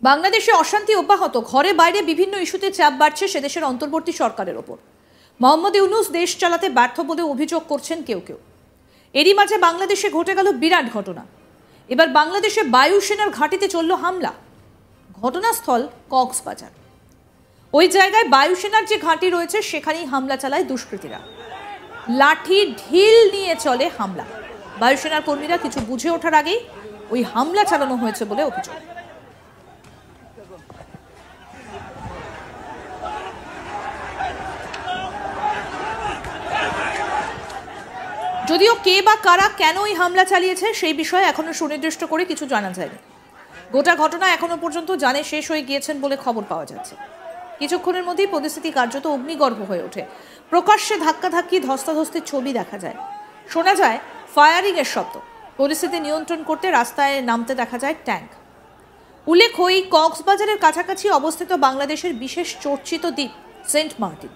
বাংলাদেশে অশান্তি অব্যাহত, ঘরে বাইরে বিভিন্ন ইস্যুতে চাপ বাড়ছে সে দেশের অন্তর্বর্তী সরকারের ওপর। মোহাম্মদ ইউনূস দেশ চালাতে ব্যর্থ বলে অভিযোগ করছেন কেউ কেউ। এরই মাঝে বাংলাদেশে ঘটে গেল বিরাট ঘটনা। এবার বাংলাদেশে বায়ুসেনার ঘাঁটিতে চলল হামলা। ঘটনাস্থল কক্সবাজার। ওই জায়গায় বায়ুসেনার যে ঘাঁটি রয়েছে সেখানেই হামলা চালায় দুষ্কৃতীরা। লাঠি ঢিল নিয়ে চলে হামলা। বায়ুসেনার কর্মীরা কিছু বুঝে ওঠার আগেই ওই হামলা চালানো হয়েছে বলে অভিযোগ। যদিও কে বা কারা কেন এই হামলা চালিয়েছে সেই বিষয়ে এখনো সুনির্দিষ্ট করে কিছু জানা যায়নি। গোটা ঘটনা এখনো পর্যন্ত জানে শেষ হয়ে গিয়েছেন বলে খবর পাওয়া যাচ্ছে। কিছুক্ষণের মধ্যেই পরিস্থিতি কার্যত অগ্নিগর্ভ হয়ে ওঠে। প্রকাশ্যে ধাক্কাধাক্কি, ধস্তাধস্তির ছবি দেখা যায়, শোনা যায় ফায়ারিং এর শব্দ। পরিস্থিতি নিয়ন্ত্রণ করতে রাস্তায় নামতে দেখা যায় ট্যাঙ্ক। উল্লেখ্য, এই কক্সবাজারের কাছাকাছি অবস্থিত বাংলাদেশের বিশেষ চর্চিত দ্বীপ সেন্ট মার্টিন।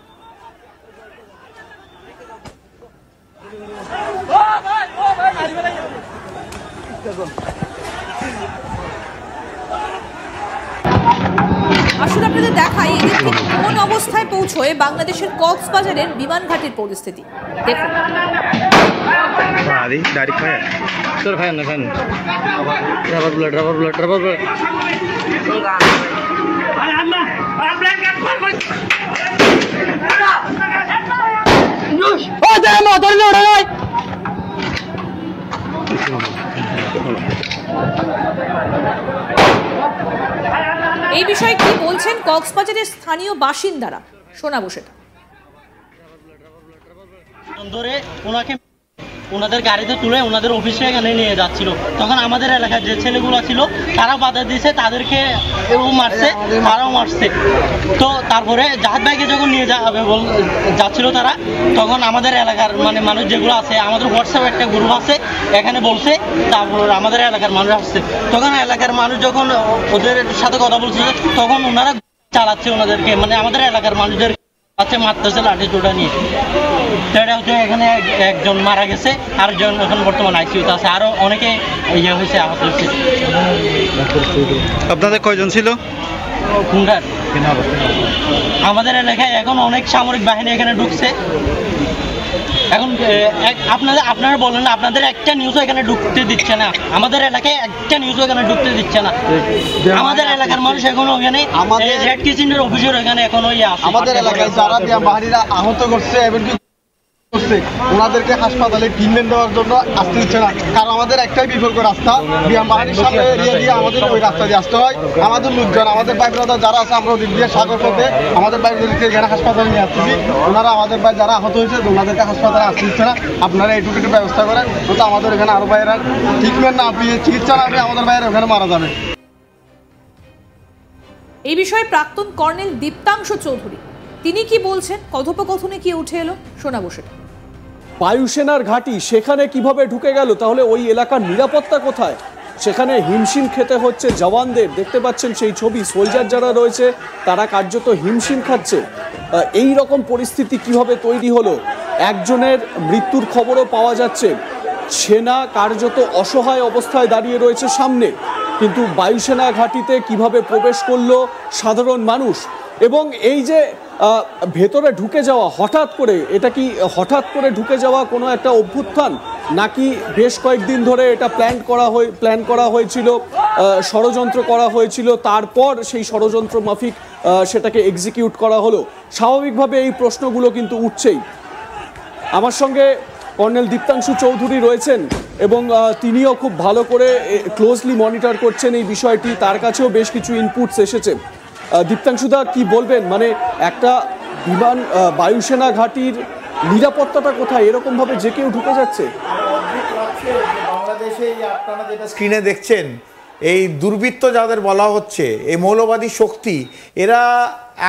আসলে আপনাদের দেখাই কোন অবস্থায় পৌঁছয় বাংলাদেশের কক্সবাজারের বিমান ঘাটির পরিস্থিতি। দেখুন, এই বিষয়ে কি বলছেন কক্সবাজারের স্থানীয় বাসিন্দারা, শোনাবো সেটা। ওনাদের গাড়িতে তুলে ওনাদের অফিসে এখানে নিয়ে যাচ্ছিল, তখন আমাদের এলাকার যে ছেলেগুলো ছিল তারা বাধা দিয়েছে, তাদেরকে মারছে, তারাও মারছে। তো তারপরে জাহাজ ভাইকে যখন নিয়ে যাচ্ছিল তারা, তখন আমাদের এলাকার মানুষ যেগুলো আছে, আমাদের হোয়াটসঅ্যাপ একটা গ্রুপ আছে, এখানে বলছে, তারপর আমাদের এলাকার মানুষ আসছে। তখন এলাকার মানুষ যখন ওদের সাথে কথা বলছে, তখন ওনারা চালাচ্ছে ওনাদেরকে, আমাদের এলাকার মানুষদের মারতেছে লাঠি চোটা নিয়ে। এখানে একজন মারা গেছে, আরেকজন এখন বর্তমান আইসিইউতে আছে, আরো অনেকে ইয়ে হয়েছে, আহত হয়েছে। আপনাদের কয়জন ছিল? আমাদের এলাকায় এখন অনেক সামরিক বাহিনী এখানে ঢুকছে। এখন আপনারা বলেন না, আপনাদের একটা নিউজও এখানে ঢুকতে দিচ্ছে না, আমাদের এলাকায় একটা নিউজও এখানে ঢুকতে দিচ্ছে না। আমাদের এলাকার মানুষ এখনো ওখানে রেড কিচেনের অফিসের এখানে এখনো আমাদের এলাকায় যারা বাহিনীরা আহত করছে এমনকি ওনাদেরকে হাসপাতালে ট্রিটমেন্ট দেওয়ার জন্য আসতে দিচ্ছে না, কারণ আমাদের একটাই বিকল্প রাস্তা, বিমান বাহিনীর সামনে এরিয়া দিয়ে আমাদের ওই রাস্তা দিয়ে আসতে হয়। আমাদের লোকজন, আমাদের বাইক যারা আছে, আমরা ওদিক দিয়ে সাগর পথে আমাদের বাইকদেরকে এখানে হাসপাতালে নিয়ে আসতেছি। ওনারা আমাদের বাইক যারা আহত হয়েছে ওনাদেরকে হাসপাতালে আসতে দিচ্ছে না। আপনারা এইটুকু একটু ব্যবস্থা করেন, তো আমাদের এখানে আরো বাইরে ট্রিটমেন্ট না পেয়ে, চিকিৎসা না পেয়ে আমাদের বাইরে ওখানে মারা যাবে। এই বিষয়ে প্রাক্তন কর্নেল দীপ্তাংশু চৌধুরী তিনি কি বলছেন, কথোপকথনে কি উঠে এলো, শোনাবো সেটা। বায়ুসেনার ঘাঁটি সেখানে কিভাবে ঢুকে গেল, তাহলে ওই এলাকার নিরাপত্তা কোথায়? সেখানে হিমশিম খেতে হচ্ছে জওয়ানদের। দেখতে পাচ্ছেন সেই ছবি, সোলজার যারা রয়েছে তারা কার্যত হিমশিম খাচ্ছে। এই রকম পরিস্থিতি কিভাবে তৈরি হলো? একজনের মৃত্যুর খবরও পাওয়া যাচ্ছে। সেনা কার্যত অসহায় অবস্থায় দাঁড়িয়ে রয়েছে সামনে, কিন্তু বায়ুসেনা ঘাঁটিতে কিভাবে প্রবেশ করলো সাধারণ মানুষ? এবং এই যে ভেতরে ঢুকে যাওয়া হঠাৎ করে, এটা কি হঠাৎ করে ঢুকে যাওয়া কোনো একটা অভ্যুত্থান, নাকি বেশ কয়েকদিন ধরে এটা প্ল্যান করা হয়েছিল, ষড়যন্ত্র করা হয়েছিল, তারপর সেই ষড়যন্ত্র মাফিক সেটাকে এক্সিকিউট করা হলো? স্বাভাবিকভাবে এই প্রশ্নগুলো কিন্তু উঠছেই। আমার সঙ্গে কর্নেল দীপ্তাংশু চৌধুরী রয়েছেন এবং তিনিও খুব ভালো করে ক্লোজলি মনিটর করছেন এই বিষয়টি। তার কাছেও বেশ কিছু ইনপুটস এসেছে। দীপ্তাংশুদা, কি বলবেন? একটা বায়ুসেনা ঘাঁটির নিরাপত্তাটা কোথায়? এরকম ভাবে যে কেউ ঢুকে যাচ্ছে। বাংলাদেশে আপনারা যেটা স্ক্রিনে দেখছেন, এই দুর্বৃত্ত যাদের বলা হচ্ছে, এই মৌলবাদী শক্তি, এরা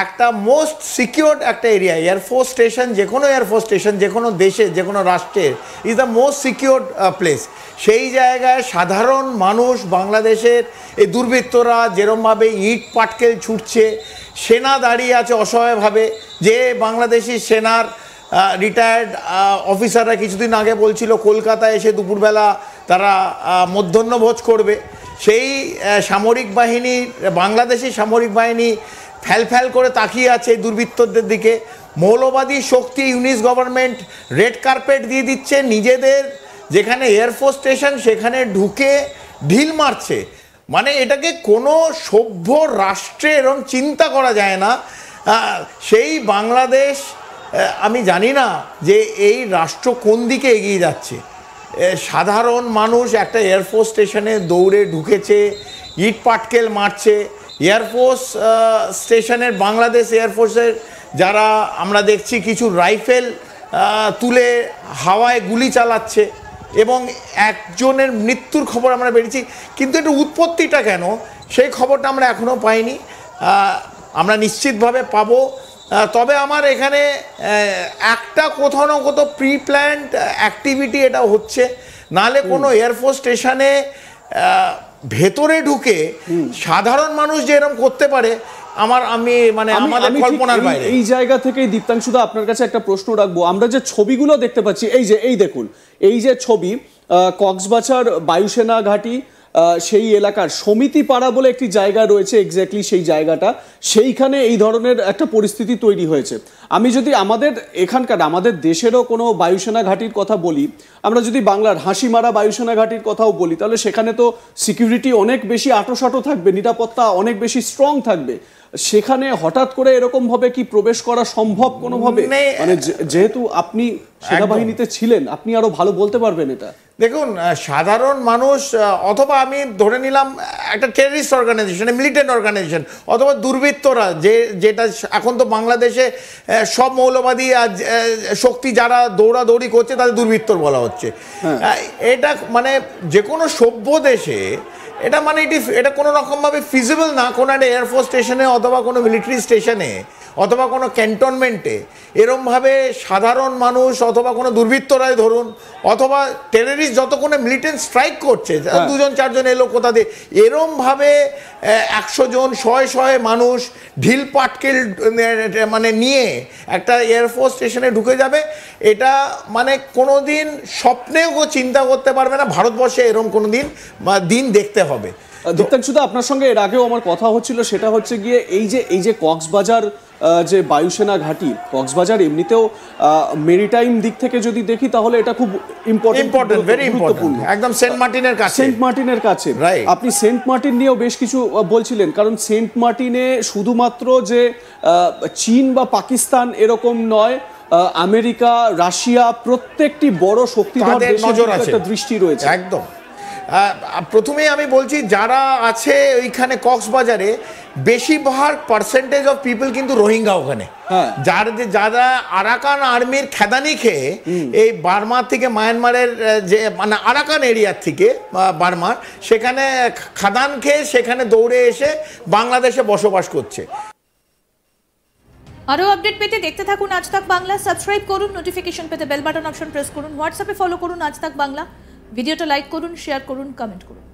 একটা মোস্ট সিকিউরড একটা এরিয়া, এয়ারফোর্স স্টেশন, যে কোনো এয়ারফোর্স স্টেশন যে কোনো দেশের, যে কোনো রাষ্ট্রের is the most secured place. সেই জায়গায় সাধারণ মানুষ, বাংলাদেশের এই দুর্বৃত্তরা যেরমভাবে ইট পাটকেল ছুটছে, সেনা দাঁড়িয়ে আছে অসহায়ভাবে। যে বাংলাদেশি সেনার রিটায়ার্ড অফিসাররা কিছুদিন আগে বলছিল কলকাতায় এসে দুপুরবেলা তারা মধ্যাহ্নভোজ করবে, সেই সামরিক বাহিনী, বাংলাদেশি সামরিক বাহিনী ফ্যাল করে তাকিয়ে আছে দুর্বৃত্তদের দিকে। মৌলবাদী শক্তি ইউনিস গভর্নমেন্ট রেড কার্পেট দিয়ে দিচ্ছে, নিজেদের যেখানে এয়ারফোর্স স্টেশন সেখানে ঢুকে ঢিল মারছে। মানে এটাকে কোনো সভ্য রাষ্ট্রে এরকম চিন্তা করা যায় না। সেই বাংলাদেশ, আমি জানি না যে এই রাষ্ট্র কোন দিকে এগিয়ে যাচ্ছে। সাধারণ মানুষ একটা এয়ারফোর্স স্টেশনে দৌড়ে ঢুকেছে, ইট পাটকেল মারছে। এয়ারফোর্স স্টেশনের, বাংলাদেশ এয়ারফোর্সের যারা আমরা দেখছি কিছু রাইফেল তুলে হাওয়ায় গুলি চালাচ্ছে এবং একজনের মৃত্যুর খবর আমরা পেয়েছি, কিন্তু এটা উৎপত্তিটা কেন সেই খবরটা আমরা এখনও পাইনি। আমরা নিশ্চিতভাবে পাবো। তবে আমার এখানে একটা কোথাও না কোথাও প্রি প্ল্যান্ড অ্যাক্টিভিটি এটা হচ্ছে, নাহলে কোনো এয়ারফোর্স স্টেশনে ভেতরে ঢুকে সাধারণ মানুষ যে এরকম করতে পারে আমাদের কল্পনার বাইরে। এই জায়গা থেকে দীপ্তাংশুদা আপনার কাছে একটা প্রশ্ন রাখবো। আমরা যে ছবিগুলো দেখতে পাচ্ছি, এই দেখুন, এই যে ছবি কক্সবাজার বায়ুসেনা ঘাঁটি সেই এলাকার সমিতি পাড়া বলে একটি জায়গা রয়েছে, এক্স্যাক্টলি সেই জায়গাটা, সেইখানে এই ধরনের একটা পরিস্থিতি তৈরি হয়েছে। আমি যদি আমাদের দেশেরও কোনো বায়ুসেনা ঘাঁটির কথা বলি, আমরা যদি বাংলার হাসিমারা বায়ুসেনা ঘাঁটির কথাও বলি, তাহলে সেখানে তো সিকিউরিটি অনেক বেশি আঁটোসাঁটো থাকবে, নিরাপত্তা অনেক বেশি স্ট্রং থাকবে। সেখানে হঠাৎ করে এরকম ভাবে কি প্রবেশ করা সম্ভব কোনোভাবে? মানে যেহেতু আপনি সেনাবাহিনীতে ছিলেন, আপনি আরো ভালো বলতে পারবেন এটা। দেখুন, সাধারণ মানুষ, অথবা আমি ধরে নিলাম একটা টেররিস্ট অর্গানাইজেশন, মিলিটেন্ট অর্গানাইজেশন, অথবা দুর্বৃত্তরা, যেটা এখন তো বাংলাদেশে সব মৌলবাদী শক্তি যারা দৌড়াদৌড়ি করছে তাদের দুর্বৃত্তর বলা হচ্ছে। এটা মানে যে কোনো সভ্য দেশে এটা কোনো রকমভাবে ফিজিবল না। কোনো একটা এয়ারফোর্স স্টেশনে অথবা কোনো মিলিটারি স্টেশনে অথবা কোনো ক্যান্টনমেন্টে এরমভাবে সাধারণ মানুষ অথবা কোনো দুর্বৃত্তরাই ধরুন, অথবা টেররিস্ট যত কোনো মিলিটেন্ট স্ট্রাইক করছে, 2জন 4জন এলো কোথা দিয়ে, এরমভাবে 100 জন 100 মানুষ ঢিল পাটকেল নিয়ে একটা এয়ারফোর্স স্টেশনে ঢুকে যাবে, এটা কোনো দিন স্বপ্নেও চিন্তা করতে পারবে না ভারতবর্ষে এরকম কোনো দিন দেখতে হবে। দীপ্তাংশুদা, আপনার সঙ্গে এর আগেও আমার কথা হচ্ছিল, সেটা হচ্ছে গিয়ে এই যে কক্সবাজার যে বায়ুসেনা ঘাঁটি, কক্সবাজার এমনিতেও মেরিটাইম দিক থেকে যদি দেখি তাহলে এটা খুব ইম্পর্টেন্ট, ভেরি ইম্পর্টেন্ট, একদম সেন্ট মার্টিনের কাছে। আপনি সেন্ট মার্টিন নিয়েও বেশ কিছু বলছিলেন, কারণ সেন্ট মার্টিনে শুধুমাত্র যে চীন বা পাকিস্তান এরকম নয়, আমেরিকা, রাশিয়া, প্রত্যেকটি বড় শক্তিধর দেশের একটা দৃষ্টি রয়েছে। একদম। প্রথমেই আমি বলছি, যারা আছে ওইখানে কক্সবাজারে বেশিরভাগ পার্সেন্টেজ অফ পিপল কিন্তু রোহিঙ্গা ওখানে, যারা আরাকান আর্মির খেদানি খেয়ে এই বার্মা থেকে মায়ানমারের যে আরাকান এরিয়ার থেকে বার্মার সেখানে খাদান খেয়ে সেখানে দৌড়ে এসে বাংলাদেশে বসবাস করছে। আরো আপডেট পেতে দেখতে থাকুন আজ তাক বাংলা। সাবস্ক্রাইব করুন, নোটিফিকেশন পেতে বেল বাটন অপশন প্রেস করুন, হোয়াটসঅ্যাপে ফলো করুন আজ তাক বাংলা। ভিডিওটা লাইক করুন, শেয়ার করুন, কমেন্ট করুন।